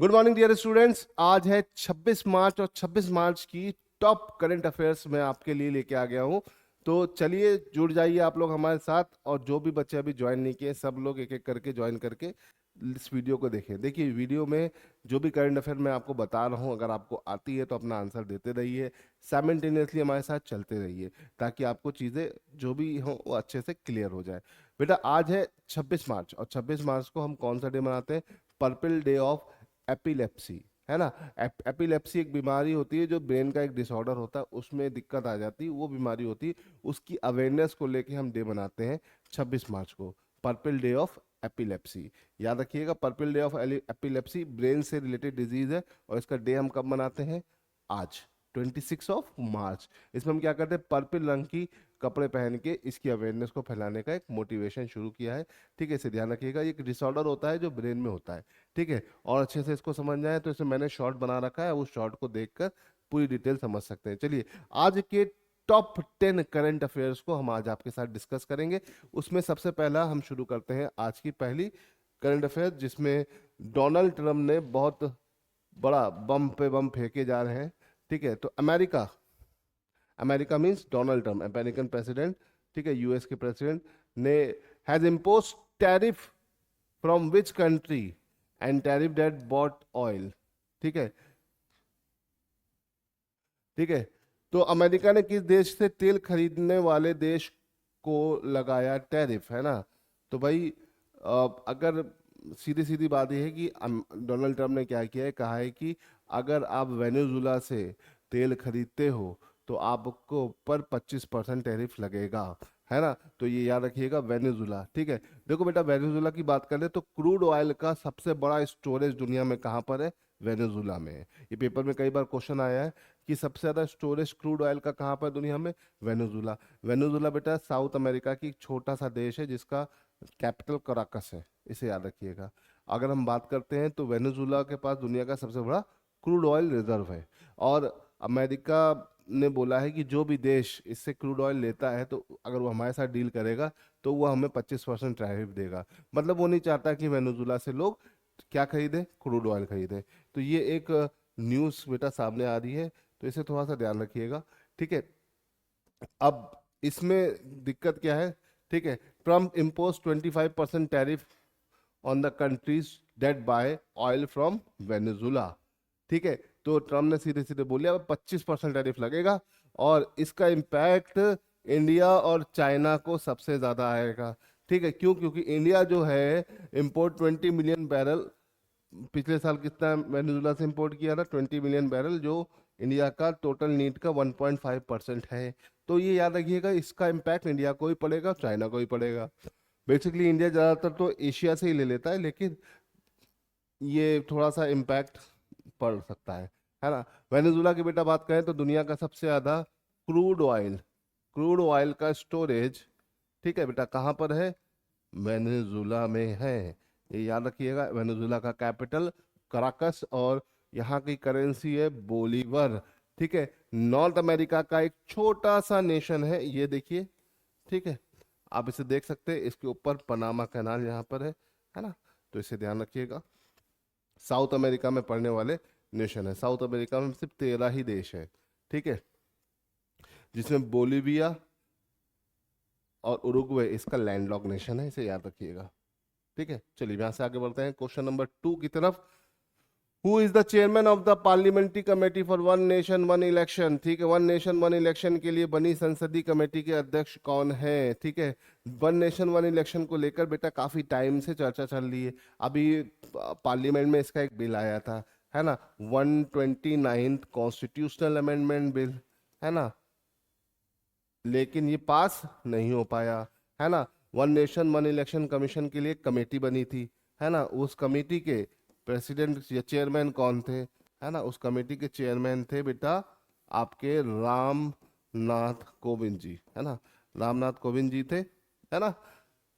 Good morning dear students. आज है 26 मार्च और 26 मार्च की टॉप करंट अफेयर्स मैं आपके लिए लेके आ गया हूं। तो चलिए जुड़ जाइए आप लोग हमारे साथ, और जो भी बच्चे अभी ज्वाइन नहीं किए सब लोग एक एक करके ज्वाइन करके इस वीडियो को देखें। देखिए वीडियो में जो भी करंट अफेयर मैं आपको बता रहा हूं, अगर आपको आती है तो अपना आंसर देते रहिए, साइमल्टेनियसली हमारे साथ चलते रहिए ताकि आपको चीज़ें जो भी हों वो अच्छे से क्लियर हो जाए। बेटा आज है 26 मार्च, और 26 मार्च को हम कौन सा डे मनाते हैं? पर्पल डे ऑफ एपिलेप्सी, है ना। एपिलेप्सी एक बीमारी होती है जो ब्रेन का एक डिसऑर्डर होता है, उसमें दिक्कत आ जाती है, वो बीमारी होती है। उसकी अवेयरनेस को लेके हम डे मनाते हैं 26 मार्च को, पर्पल डे ऑफ एपिलेप्सी। याद रखिएगा, purple day of epilepsy brain से रिलेटेड डिजीज है, और इसका डे हम कब मनाते हैं? आज 26 मार्च। इसमें हम क्या करते हैं? पर्पल रंग की कपड़े पहन के इसकी अवेयरनेस को फैलाने का एक मोटिवेशन शुरू किया है। ठीक है, इसे ध्यान रखिएगा। ये एक डिसऑर्डर होता है जो ब्रेन में होता है। ठीक है, और अच्छे से इसको समझ जाए तो इसे मैंने शॉर्ट बना रखा है, उस शॉर्ट को देखकर पूरी डिटेल समझ सकते हैं। चलिए आज के टॉप 10 करंट अफेयर्स को हम आज आपके साथ डिस्कस करेंगे। उसमें सबसे पहला हम शुरू करते हैं आज की पहली करंट अफेयर, जिसमें डोनाल्ड ट्रम्प ने बहुत बड़ा बम पे बम फेंके जा रहे हैं। ठीक है, तो America, America means Donald Trump, American president, ठीक है, यूएस के प्रेसिडेंट ने has impose tariff from which country and tariff that bought oil. ठीक है, ठीक है। तो अमेरिका ने किस देश से तेल खरीदने वाले देश को लगाया टैरिफ, है ना। तो भाई अगर सीधी सीधी बात यह है कि डोनाल्ड ट्रम्प ने क्या किया है, कहा है कि अगर आप वेनेजुला से तेल खरीदते हो तो आपको ऊपर 25% टैरिफ लगेगा, है ना। तो ये याद रखिएगा, वेनेजुला। ठीक है, देखो बेटा, वेनेजुला की बात करें तो क्रूड ऑयल का सबसे बड़ा स्टोरेज दुनिया में कहाँ पर है? वेनेजुला में है। ये पेपर में कई बार क्वेश्चन आया है कि सबसे ज्यादा स्टोरेज क्रूड ऑयल का कहाँ पर दुनिया में? वेनेजुला। वेनेजुला बेटा साउथ अमेरिका की एक छोटा सा देश है जिसका कैपिटल कराकस है, इसे याद रखिएगा। अगर हम बात करते हैं तो वेनेजुला के पास दुनिया का सबसे बड़ा क्रूड ऑयल रिजर्व है, और अमेरिका ने बोला है कि जो भी देश इससे क्रूड ऑयल लेता है तो अगर वो हमारे साथ डील करेगा तो वो हमें 25% टैरिफ देगा। मतलब वो नहीं चाहता कि वेनेजुला से लोग क्या खरीदें? क्रूड ऑयल खरीदें। तो ये एक न्यूज़ बेटा सामने आ रही है, तो इसे थोड़ा सा ध्यान रखिएगा। ठीक है, अब इसमें दिक्कत क्या है? ठीक है, Trump impose 25% tariff on the countries that buy oil from Venezuela. ठीक है, तो ट्रम्प ने सीधे सीधे बोलिया अब 25% टैरिफ लगेगा, और इसका इम्पैक्ट इंडिया और चाइना को सबसे ज्यादा आएगा। ठीक है, क्यों? क्योंकि इंडिया जो है इम्पोर्ट 20 मिलियन बैरल, पिछले साल कितना वेनेजुला से इंपोर्ट किया था? 20 मिलियन बैरल, जो इंडिया का टोटल नीड का 1.5% है। तो ये याद रखिएगा, इसका इम्पैक्ट इंडिया को ही पड़ेगा, चाइना को ही पड़ेगा। बेसिकली इंडिया ज़्यादातर तो एशिया से ही ले लेता है, लेकिन ये थोड़ा सा इम्पैक्ट पड़ सकता है ना। वेनेजुला की बेटा बात करें तो दुनिया का सबसे ज़्यादा क्रूड ऑयल, क्रूड ऑयल का स्टोरेज, ठीक है बेटा, कहाँ पर है? वेनेजुला में है। ये याद रखिएगा, वेनेजुला का कैपिटल कराकस, और यहाँ की करेंसी है बोलीवर। ठीक है, नॉर्थ अमेरिका का एक छोटा सा नेशन है, ये देखिए। ठीक है, आप इसे देख सकते हैं, इसके ऊपर पनामा कैनाल यहाँ पर है ना। तो इसे ध्यान रखिएगा, साउथ अमेरिका में पड़ने वाले नेशन है। साउथ अमेरिका में सिर्फ 13 ही देश है, ठीक है, जिसमें बोलीविया और उरुग्वे इसका लैंडलॉक नेशन है, इसे याद रखिएगा। ठीक है, चलिए यहाँ से आगे बढ़ते हैं क्वेश्चन नंबर 2 की तरफ। Who is the chairman of the parliamentary committee for one nation one election? ठीक है, वन नेशन वन इलेक्शन के लिए बनी संसदीय कमेटी के अध्यक्ष कौन है? ठीक है, वन नेशन वन इलेक्शन को लेकर बेटा काफी टाइम से चर्चा चल रही है। अभी पार्लियामेंट में इसका एक बिल आया था, है ना, 129th कॉन्स्टिट्यूशनल अमेंडमेंट बिल, है ना, लेकिन ये पास नहीं हो पाया, है ना। One nation one election commission के लिए कमेटी बनी थी, है ना। उस कमेटी के प्रेसिडेंट या चेयरमैन कौन थे? है ना, उस कमेटी के चेयरमैन थे बेटा आपके राम नाथ कोविंद जी, है ना। रामनाथ कोविंद जी थे, है ना।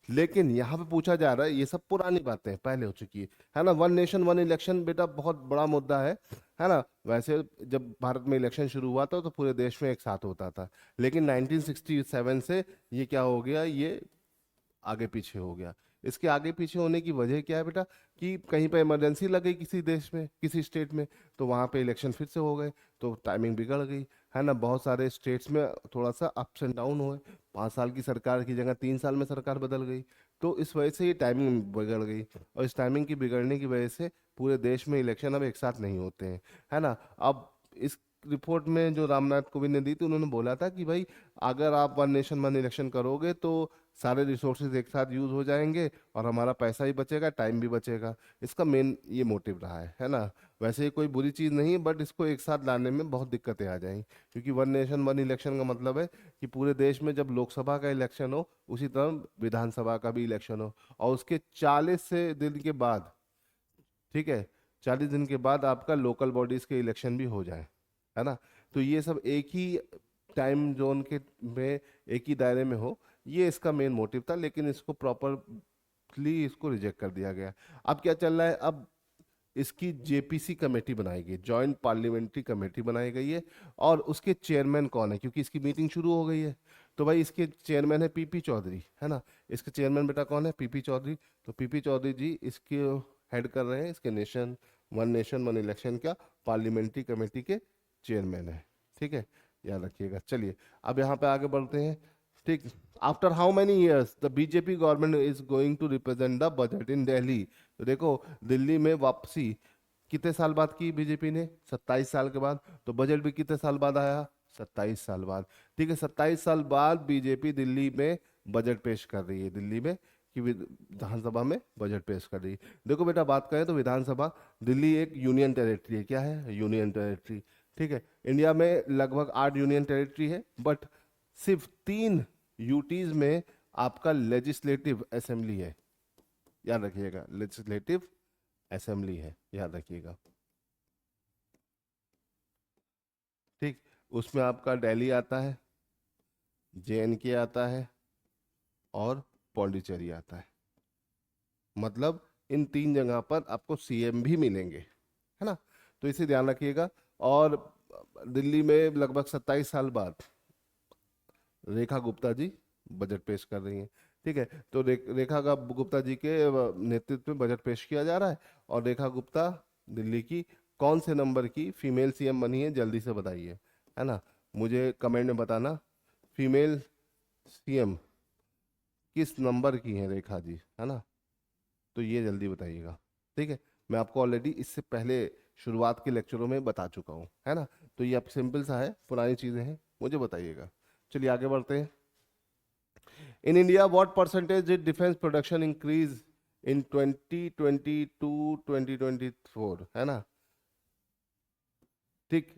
लेकिन यहाँ पे पूछा जा रहा है, ये सब पुरानी बातें पहले हो चुकी है ना। वन नेशन वन इलेक्शन बेटा बहुत बड़ा मुद्दा है ना। वैसे जब भारत में इलेक्शन शुरू हुआ था तो पूरे देश में एक साथ होता था, लेकिन 1967 से ये क्या हो गया? ये आगे पीछे हो गया। इसके आगे पीछे होने की वजह क्या है बेटा, कि कहीं पे इमरजेंसी लग गई किसी देश में, किसी स्टेट में, तो वहां पे इलेक्शन फिर से हो गए, तो टाइमिंग बिगड़ गई, है ना। बहुत सारे स्टेट्स में थोड़ा सा अप्स एंड डाउन हुए, 5 साल की सरकार की जगह 3 साल में सरकार बदल गई, तो इस वजह से ये टाइमिंग बिगड़ गई, और इस टाइमिंग की बिगड़ने की वजह से पूरे देश में इलेक्शन अब एक साथ नहीं होते हैं, है ना। अब इस रिपोर्ट में जो रामनाथ कोविंद ने दी थी, उन्होंने बोला था कि भाई अगर आप वन नेशन वन इलेक्शन करोगे तो सारे रिसोर्सेज एक साथ यूज हो जाएंगे, और हमारा पैसा ही बचेगा, टाइम भी बचेगा। इसका मेन ये मोटिव रहा है ना। वैसे ये कोई बुरी चीज़ नहीं, बट इसको एक साथ लाने में बहुत दिक्कतें आ जाएंगी, क्योंकि वन नेशन वन इलेक्शन का मतलब है कि पूरे देश में जब लोकसभा का इलेक्शन हो, उसी तरह विधानसभा का भी इलेक्शन हो, और उसके 40 दिन के बाद, ठीक है, 40 दिन के बाद आपका लोकल बॉडीज के इलेक्शन भी हो जाए, है ना। तो ये सब एक ही टाइम जोन के में, एक ही दायरे में हो, ये इसका मेन मोटिव था, लेकिन इसको प्रॉपरली इसको रिजेक्ट कर दिया गया। अब क्या चल रहा है, अब इसकी जेपीसी कमेटी बनाई गई, जॉइंट पार्लियामेंट्री कमेटी बनाई गई है, और उसके चेयरमैन कौन है, क्योंकि इसकी मीटिंग शुरू हो गई है, तो भाई इसके चेयरमैन है पीपी चौधरी, है ना। इसके चेयरमैन बेटा कौन है, पीपी चौधरी। तो पीपी चौधरी जी इसके हेड कर रहे हैं, इसके नेशन वन इलेक्शन का पार्लियामेंट्री कमेटी के चेयरमैन है, ठीक है, याद रखिएगा। चलिए अब यहाँ पे आगे बढ़ते हैं, ठीक। After how many years the BJP government is going to represent the budget in Delhi. तो देखो, दिल्ली में वापसी कितने साल बाद की बीजेपी ने, 27 साल के बाद। तो बजट भी कितने साल बाद आया, 27 साल बाद, ठीक है। 27 साल बाद बीजेपी दिल्ली में बजट पेश कर रही है, दिल्ली में कि विधानसभा में बजट पेश कर रही है। देखो बेटा, बात करें तो विधानसभा, दिल्ली एक यूनियन टेरिटरी है, क्या है, यूनियन टेरिटरी, ठीक है। इंडिया में लगभग 8 यूनियन टेरिटरी है, बट सिर्फ 3 यूटीज में आपका लेजिस्लेटिव असेंबली है, याद रखिएगा, लेजिस्लेटिव असेंबली है, याद रखिएगा, ठीक। उसमें आपका दिल्ली आता है, जेएनके आता है, और पौंडीचेरी आता है। मतलब इन 3 जगह पर आपको सीएम भी मिलेंगे, है ना। तो इसे ध्यान रखिएगा। और दिल्ली में लगभग 27 साल बाद रेखा गुप्ता जी बजट पेश कर रही हैं, ठीक है। तो रेखा गुप्ता जी के नेतृत्व में बजट पेश किया जा रहा है। और रेखा गुप्ता दिल्ली की कौन से नंबर की फीमेल सीएम बनी है, जल्दी से बताइए, है ना। मुझे कमेंट में बताना, फीमेल सीएम किस नंबर की है रेखा जी, है ना। तो ये जल्दी बताइएगा, ठीक है। मैं आपको ऑलरेडी इससे पहले शुरुआत के लेक्चरों में बता चुका हूँ, है ना। तो ये अब सिंपल सा है, पुरानी चीज़ें हैं, मुझे बताइएगा। चलिए आगे बढ़ते हैं। In India what percentage did defence production increase in 2022 2024, है ना, ठीक,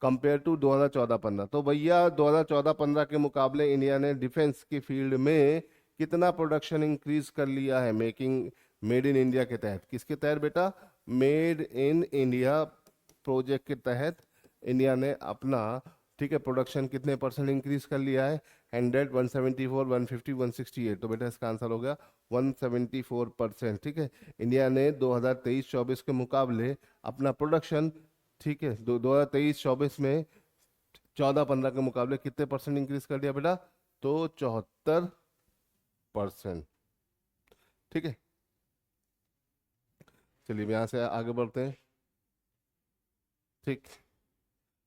कंपेयर टू 2014-15। तो भैया 2014-15 के मुकाबले इंडिया ने डिफेंस की फील्ड में कितना प्रोडक्शन इंक्रीज कर लिया है, मेकिंग मेड इन इंडिया के तहत। किसके तहत बेटा, मेड इन इंडिया प्रोजेक्ट के तहत इंडिया ने अपना, ठीक है, प्रोडक्शन कितने परसेंट इंक्रीज कर लिया है, 100, 174, 150, 168। तो बेटा इसका आंसर हो गया 174%, ठीक है। इंडिया ने 2023-24 के मुकाबले अपना प्रोडक्शन, ठीक है, 2023-24 में 14-15 के मुकाबले कितने परसेंट इंक्रीज कर दिया बेटा, तो 74%, ठीक है। चलिए यहाँ से आगे बढ़ते हैं, ठीक।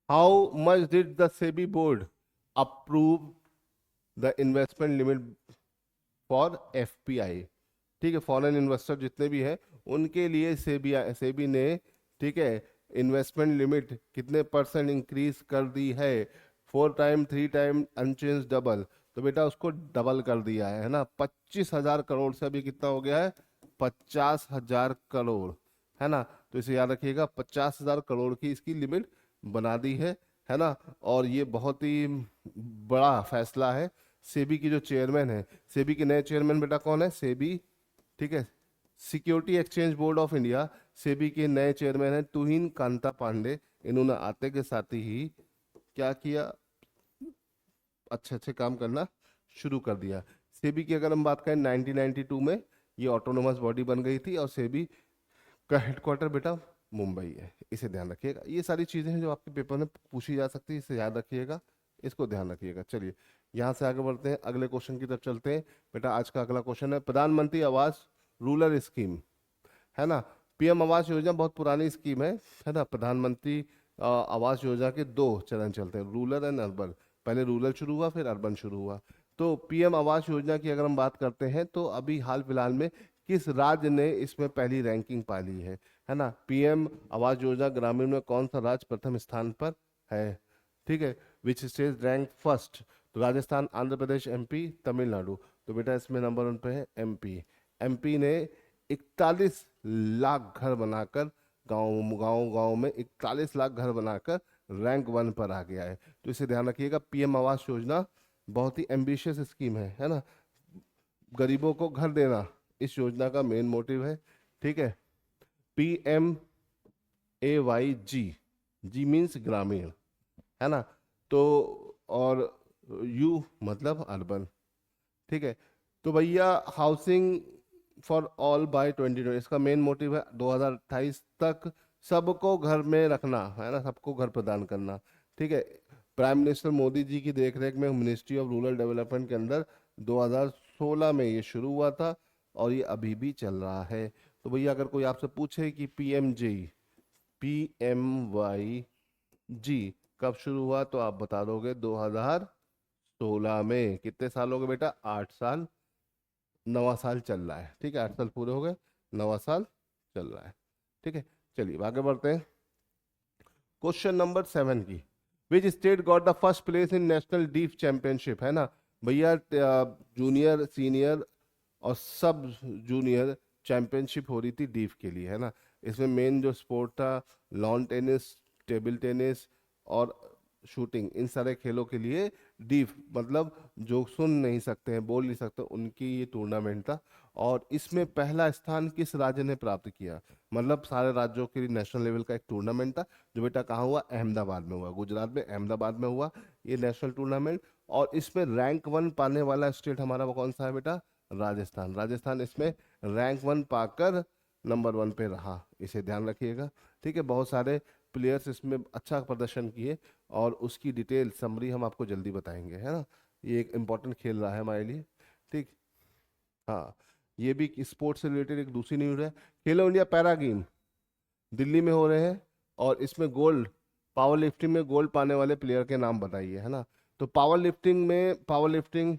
How much did the SEBI board approve the investment limit for FPI, ठीक है। फॉरेन इन्वेस्टर जितने भी हैं उनके लिए सेबी सेबी ने, ठीक है, इन्वेस्टमेंट लिमिट कितने परसेंट इंक्रीज कर दी है, 4 टाइम 3 टाइम अनचेंज डबल। तो बेटा उसको डबल कर दिया है ना, 25,000 करोड़ से अभी कितना हो गया है, 50,000 करोड़, है ना। तो इसे याद रखिएगा, 50,000 करोड़ की इसकी लिमिट बना दी है ना। और ये बहुत ही बड़ा फैसला है। सेबी की जो चेयरमैन है, सेबी के नए चेयरमैन बेटा कौन है, सेबी, ठीक है, security exchange board of India, SEBI के नए चेयरमैन है तुहिन कांता पांडे। इन्होंने आते के साथ ही क्या किया, अच्छे अच्छे काम करना शुरू कर दिया। सेबी की अगर हम बात करें, 1992 में ये ऑटोनोमस बॉडी बन गई थी, और सेबी का हेडक्वार्टर बेटा मुंबई है, इसे ध्यान रखिएगा। ये सारी चीजें हैं जो आपके पेपर में पूछी जा सकती है, इसे याद रखिएगा, इसको ध्यान रखिएगा। चलिए यहाँ से आगे बढ़ते हैं, अगले क्वेश्चन की तरफ चलते हैं। बेटा आज का अगला क्वेश्चन है प्रधानमंत्री आवास रूरल स्कीम, है ना। पीएम आवास योजना बहुत पुरानी स्कीम है ना। प्रधानमंत्री आवास योजना के दो चरण चलते हैं, रूरल एंड अर्बन। पहले रूरल शुरू हुआ, फिर अर्बन शुरू हुआ। तो पीएम आवास योजना की अगर हम बात करते हैं तो अभी हाल फिलहाल में किस राज्य ने इसमें पहली रैंकिंग पा ली है ना। पीएम आवास योजना ग्रामीण में कौन सा राज्य प्रथम स्थान पर है, ठीक है। विच स्टेट रैंक फर्स्ट, तो राजस्थान, आंध्र प्रदेश, एमपी, तमिलनाडु। तो बेटा इसमें नंबर 1 पे है एमपी। एमपी ने 41 लाख घर बनाकर, गांव गांव गांव में 41 लाख घर बनाकर रैंक 1 पर आ गया है। तो इसे ध्यान रखिएगा, पीएम आवास योजना बहुत ही एम्बिशियस स्कीम है ना। गरीबों को घर देना इस योजना का मेन मोटिव है, ठीक है। PMAYG, जी मीन्स ग्रामीण, है ना। तो और यू मतलब अर्बन, ठीक है। तो भैया हाउसिंग फॉर ऑल बाय 2020, इसका मेन मोटिव है 2028 तक सबको घर में रखना, है ना, सबको घर प्रदान करना, ठीक है। प्राइम मिनिस्टर मोदी जी की देखरेख में मिनिस्ट्री ऑफ रूरल डेवलपमेंट के अंदर 2016 में ये शुरू हुआ था और ये अभी भी चल रहा है। तो भैया अगर कोई आपसे पूछे कि PMY जी कब शुरू हुआ, तो आप बता दोगे 2016 में। कितने साल हो गए बेटा, 8 साल, 9वां साल चल रहा है, ठीक है। 8 साल पूरे हो गए, 9वां साल चल रहा है, ठीक है। चलिए आगे बढ़ते हैं क्वेश्चन नंबर 7 की। Which state got the first place in national deaf championship, है ना भैया। जूनियर, सीनियर और सब जूनियर चैंपियनशिप हो रही थी डीफ के लिए, है ना। इसमें मेन जो स्पोर्ट था लॉन टेनिस, टेबल टेनिस और शूटिंग, इन सारे खेलों के लिए डीफ मतलब जो सुन नहीं सकते हैं, बोल नहीं सकते, उनकी ये टूर्नामेंट था। और इसमें पहला स्थान किस राज्य ने प्राप्त किया, मतलब सारे राज्यों के लिए नेशनल लेवल का एक टूर्नामेंट था जो बेटा कहाँ हुआ, अहमदाबाद में हुआ, गुजरात में अहमदाबाद में हुआ ये नेशनल टूर्नामेंट। और इसमें रैंक 1 पाने वाला स्टेट हमारा वो कौन सा है बेटा, राजस्थान। राजस्थान इसमें रैंक 1 पाकर नंबर 1 पे रहा, इसे ध्यान रखिएगा, ठीक है। बहुत सारे प्लेयर्स इसमें अच्छा प्रदर्शन किए और उसकी डिटेल समरी हम आपको जल्दी बताएंगे, है ना। ये एक इम्पोर्टेंट खेल रहा है हमारे लिए, ठीक। हाँ, ये भी स्पोर्ट्स से रिलेटेड एक दूसरी न्यूज़ है। खेलो इंडिया पैरा गेम दिल्ली में हो रहे हैं और इसमें गोल्ड, पावर लिफ्टिंग में गोल्ड पाने वाले प्लेयर के नाम बताइए, है ना। तो पावर लिफ्टिंग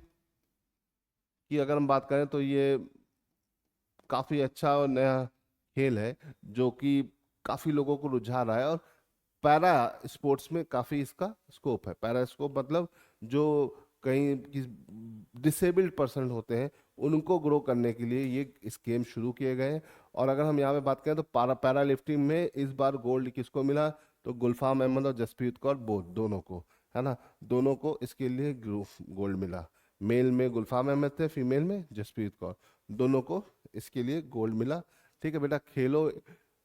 की अगर हम बात करें तो ये काफ़ी अच्छा और नया खेल है जो कि काफ़ी लोगों को रुझा रहा है। और पैरा स्पोर्ट्स में काफ़ी इसका स्कोप है। पैरा स्कोप मतलब जो कहीं डिसेबल्ड पर्सन होते हैं उनको ग्रो करने के लिए ये स्कीम शुरू किए गए हैं। और अगर हम यहाँ पे बात करें तो पैरा लिफ्टिंग में इस बार गोल्ड किसको मिला, तो गुलफाम अहमद और जसप्रीत कौर बोथ, दोनों को, है ना, दोनों को इसके लिए गोल्ड मिला। मेल में गुलफाम अहमद थे, फीमेल में जसप्रीत कौर, दोनों को इसके लिए गोल्ड मिला, ठीक है बेटा। खेलो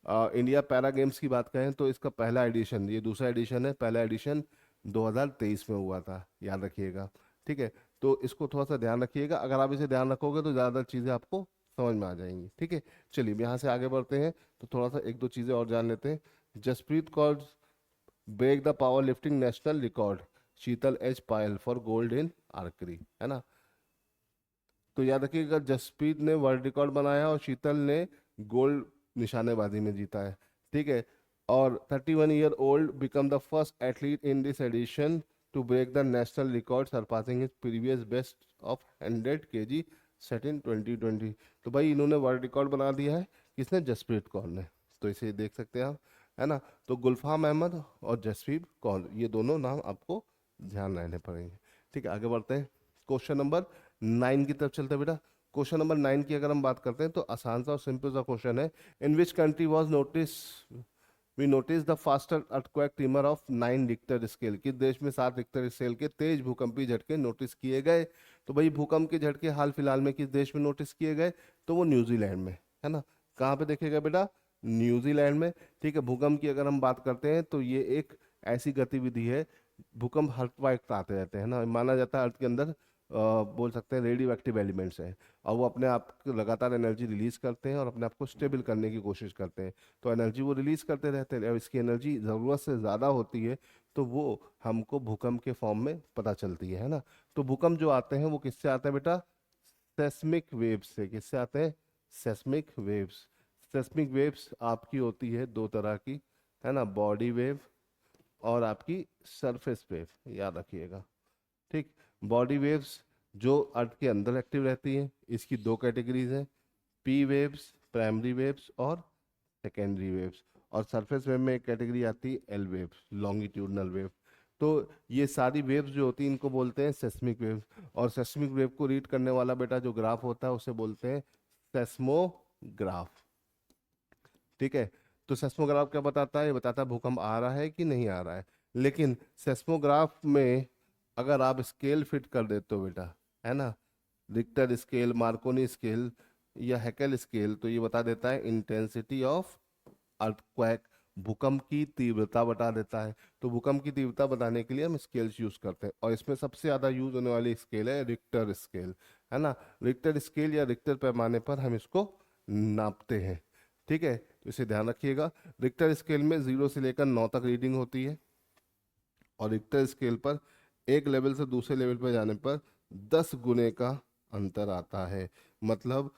इंडिया पैरा गेम्स की बात करें तो इसका पहला एडिशन, ये दूसरा एडिशन है, पहला एडिशन 2023 में हुआ था, याद रखिएगा, ठीक है। तो इसको थोड़ा सा ध्यान रखिएगा, अगर आप इसे ध्यान रखोगे तो ज़्यादा चीज़ें आपको समझ में आ जाएंगी, ठीक है। चलिए यहाँ से आगे बढ़ते हैं तो थोड़ा सा एक दो चीज़ें और जान लेते हैं। Jaspreet Kaur break the power lifting national record, Sheetal H Payal for gold in archery, है ना। तो याद रखिएगा जसप्रीत ने वर्ल्ड रिकॉर्ड बनाया और शीतल ने गोल्ड निशानेबाजी में जीता है, ठीक है। और 31 year old become the first athlete in this edition to break the national record surpassing his previous best of 100 kg set in 2020। तो भाई इन्होंने वर्ल्ड रिकॉर्ड बना दिया है, किसने, जसप्रीत कौर ने। तो इसे देख सकते हैं आप, है ना। तो गुलफाम अहमद और जसप्रीत कौर, ये दोनों नाम आपको ध्यान रहने पड़ेंगे, ठीक है। आगे बढ़ते हैं क्वेश्चन नंबर 9 की तरफ चलते हैं बेटा। क्वेश्चन नंबर 9 की अगर हम बात करते हैं तो आसान सा और सिंपल सा क्वेश्चन है। In which country was noticed the faster earthquake tremor of 9 Richter scale, किस देश में 7 रिक्टर स्केल के तेज भूकंपीय झटके नोटिस किए गए। तो भाई भूकंप के झटके हाल फिलहाल में किस देश में नोटिस किए गए, तो वो न्यूजीलैंड में, है ना। कहाँ पे देखेगा बेटा, न्यूजीलैंड में, ठीक है। भूकंप की अगर हम बात करते हैं तो ये एक ऐसी गतिविधि है, भूकंप हर वक्त आते रहते हैं ना, माना जाता है अर्थ के अंदर बोल सकते हैं रेडियो एक्टिव एलिमेंट्स हैं, और वो अपने आप को लगातार एनर्जी रिलीज करते हैं और अपने आप को स्टेबल करने की कोशिश करते हैं। तो एनर्जी वो रिलीज करते रहते हैं, और इसकी एनर्जी ज़रूरत से ज़्यादा होती है तो वो हमको भूकंप के फॉर्म में पता चलती है ना। तो भूकंप जो आते हैं वो किससे आते हैं बेटा? सेस्मिक वेव्स से। किससे आते हैं? Seismic waves. सेस्मिक वेव्स आपकी होती है दो तरह की, है ना, बॉडी वेव और आपकी सरफेस वेव, याद रखिएगा। ठीक। बॉडी वेव्स जो अर्थ के अंदर एक्टिव रहती हैं, इसकी दो कैटेगरीज हैं, पी वेव्स, प्राइमरी वेव्स और सेकेंडरी वेव्स। और सरफेस वेव में एक कैटेगरी आती है एल वेव्स, लॉन्गिट्यूडनल वेव। तो ये सारी वेव्स जो होती हैं इनको बोलते हैं सेस्मिक वेव्स। और सेस्मिक वेव को रीड करने वाला बेटा जो ग्राफ होता है उसे बोलते हैं सेस्मोग्राफ। ठीक है। तो सेस्मोग्राफ क्या बताता है? ये बताता है भूकंप आ रहा है कि नहीं आ रहा है। लेकिन सेस्मोग्राफ में अगर आप स्केल फिट कर देते हो बेटा, है ना, रिक्टर स्केल, मार्कोनी स्केल या हैकेल स्केल, तो ये बता देता है इंटेंसिटी ऑफ अर्थक्वेक, भूकंप की तीव्रता बता देता है। तो भूकंप की तीव्रता बताने के लिए हम स्केल्स यूज करते हैं, और इसमें सबसे ज्यादा यूज होने वाली स्केल है रिक्टर स्केल, है ना। रिक्टर स्केल या रिक्टर पैमाने पर हम इसको नापते हैं। ठीक है, तो इसे ध्यान रखिएगा। रिक्टर स्केल में 0 से लेकर 9 तक रीडिंग होती है, और रिक्टर स्केल पर एक लेवल से दूसरे लेवल पर जाने पर 10 गुने का अंतर आता है। मतलब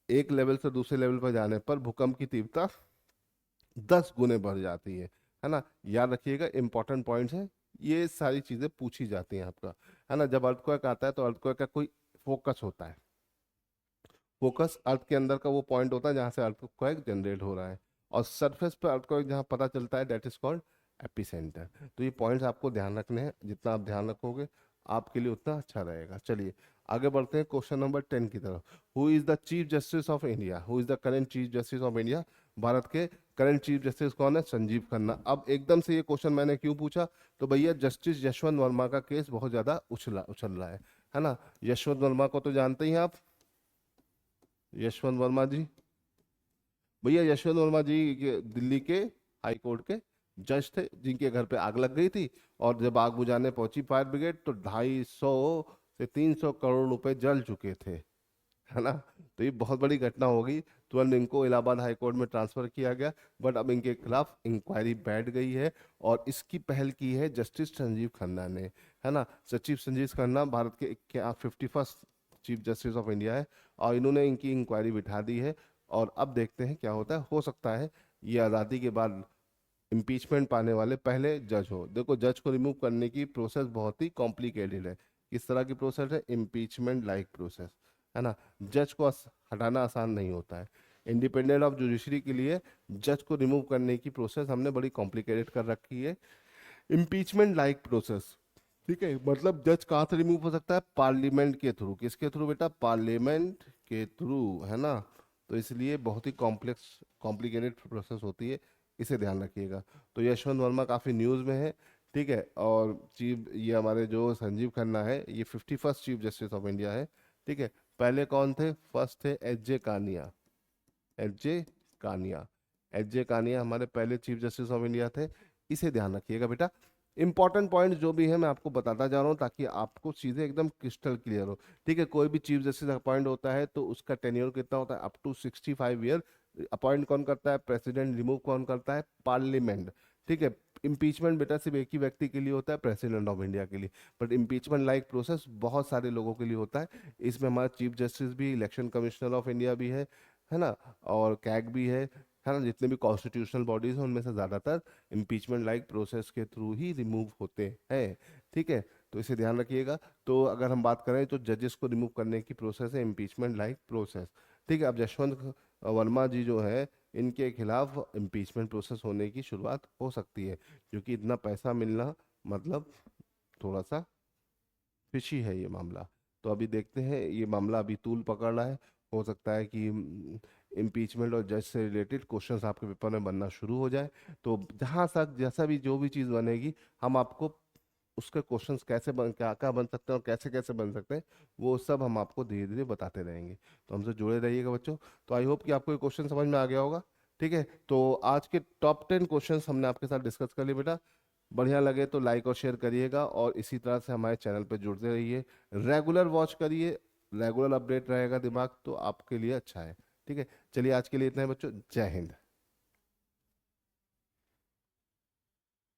एक लेवल से दूसरे लेवल पर जाने पर भूकंप की तीव्रता 10 गुने बढ़ जाती है ना। याद रखिएगा, इंपॉर्टेंट पॉइंट्स हैं, ये सारी चीजें पूछी जाती हैं आपका, है ना। जब अर्थक्वेक आता है तो अर्थक्वेक का कोई फोकस होता है। फोकस अर्थ के अंदर का वो पॉइंट होता है जहाँ से अर्थक्वेक जनरेट हो रहा है, और सरफेस पर अर्थक्वेक जहाँ पता चलता है दैट इज कॉल्ड एपिसेंटर। तो ये पॉइंट्स आपको ध्यान रखने हैं, जितना आप ध्यान रखोगे आपके लिए उतना अच्छा रहेगा। चलिए आगे बढ़ते हैं क्वेश्चन नंबर 10 की तरफ। Who is the chief justice of India? Who is the current chief justice of India? Bharat के करंट चीफ जस्टिस कौन है? संजीव खन्ना। अब एकदम से ये क्वेश्चन मैंने क्यों पूछा? तो भैया जस्टिस यशवंत वर्मा का केस बहुत ज्यादा उछल रहा है ना। यशवंत वर्मा को तो जानते ही हैं आप, यशवंत वर्मा जी। भैया यशवंत वर्मा जी दिल्ली के हाई कोर्ट के जज थे, जिनके घर पे आग लग गई थी, और जब आग बुझाने पहुंची फायर ब्रिगेड तो 250 से 300 करोड़ रुपए जल चुके थे, है ना। तो ये बहुत बड़ी घटना हो गई। तुरंत इनको इलाहाबाद हाई कोर्ट में ट्रांसफर किया गया, बट अब इनके खिलाफ इंक्वायरी बैठ गई है, और इसकी पहल की है जस्टिस संजीव खन्ना ने, है ना। सचिव संजीव खन्ना भारत के 51st chief justice of India है, और इन्होंने इनकी इंक्वायरी बिठा दी है। और अब देखते हैं क्या होता है। हो सकता है ये आज़ादी के बाद इम्पीचमेंट पाने वाले पहले जज हो। देखो जज को रिमूव करने की प्रोसेस बहुत ही कॉम्प्लिकेटेड है। किस तरह की प्रोसेस है? इम्पीचमेंट लाइक प्रोसेस, है ना। जज को हटाना आसान नहीं होता है। इंडिपेंडेंट ऑफ जुडिशरी के लिए जज को रिमूव करने की प्रोसेस हमने बड़ी कॉम्प्लिकेटेड कर रखी है, इम्पीचमेंट लाइक प्रोसेस। ठीक है, मतलब जज कहाँ से रिमूव हो सकता है? पार्लियामेंट के थ्रू। किसके थ्रू बेटा? पार्लियामेंट के थ्रू, है ना। तो इसलिए बहुत ही कॉम्प्लेक्स कॉम्प्लिकेटेड प्रोसेस होती है, इसे ध्यान रखिएगा। तो यशवंत वर्मा काफ़ी न्यूज़ में है। ठीक है, और चीफ ये हमारे जो संजीव खन्ना है ये 51st chief justice of India है। ठीक है, पहले कौन थे? फर्स्ट थे H J Kania. H J Kania. H J Kania हमारे पहले चीफ जस्टिस ऑफ इंडिया थे। इसे ध्यान रखिएगा बेटा। इंपॉर्टेंट पॉइंट जो भी है मैं आपको बताता जा रहा हूँ ताकि आपको चीज़ें एकदम क्रिस्टल क्लियर हो। ठीक है, कोई भी चीफ जस्टिस अपॉइंट होता है तो उसका टेन्योर कितना होता है? Up to 65 year. अपॉइंट कौन करता है? प्रेसिडेंट। रिमूव कौन करता है? पार्लियामेंट। ठीक है। इम्पीचमेंट बेटा सिर्फ एक ही व्यक्ति के लिए होता है, प्रेसिडेंट ऑफ इंडिया के लिए। बट इम्पीचमेंट लाइक प्रोसेस बहुत सारे लोगों के लिए होता है। इसमें हमारा चीफ जस्टिस भी, इलेक्शन कमिश्नर ऑफ इंडिया भी है ना, और कैग भी है ना। जितने भी कॉन्स्टिट्यूशनल बॉडीज हैं उनमें से ज़्यादातर इम्पीचमेंट लाइक प्रोसेस के थ्रू ही रिमूव होते हैं। ठीक है, तो इसे ध्यान रखिएगा। तो अगर हम बात करें तो जजेस को रिमूव करने की प्रोसेस है इम्पीचमेंट लाइक प्रोसेस। ठीक है, अब यशवंत वर्मा जी जो है इनके खिलाफ इम्पीचमेंट प्रोसेस होने की शुरुआत हो सकती है, क्योंकि इतना पैसा मिलना मतलब थोड़ा सा फिशी है ये मामला। तो अभी देखते हैं, ये मामला अभी तूल पकड़ रहा है। हो सकता है कि इम्पीचमेंट और जज से रिलेटेड क्वेश्चंस आपके पेपर में बनना शुरू हो जाए। तो जहाँ तक जैसा भी जो भी चीज़ बनेगी हम आपको उसके क्वेश्चंस कैसे बन क्या क्या बन सकते हैं और कैसे कैसे बन सकते हैं वो सब हम आपको धीरे धीरे बताते रहेंगे। तो हमसे जुड़े रहिएगा बच्चों। तो आई होप कि आपको ये क्वेश्चन समझ में आ गया होगा। ठीक है, तो आज के टॉप 10 क्वेश्चंस हमने आपके साथ डिस्कस कर लिए बेटा। बढ़िया लगे तो लाइक और शेयर करिएगा, और इसी तरह से हमारे चैनल पे जुड़ते रहिए, रेगुलर वॉच करिए, रेगुलर अपडेट रहेगा दिमाग तो आपके लिए अच्छा है। ठीक है, चलिए आज के लिए इतना है बच्चों, जय हिंद।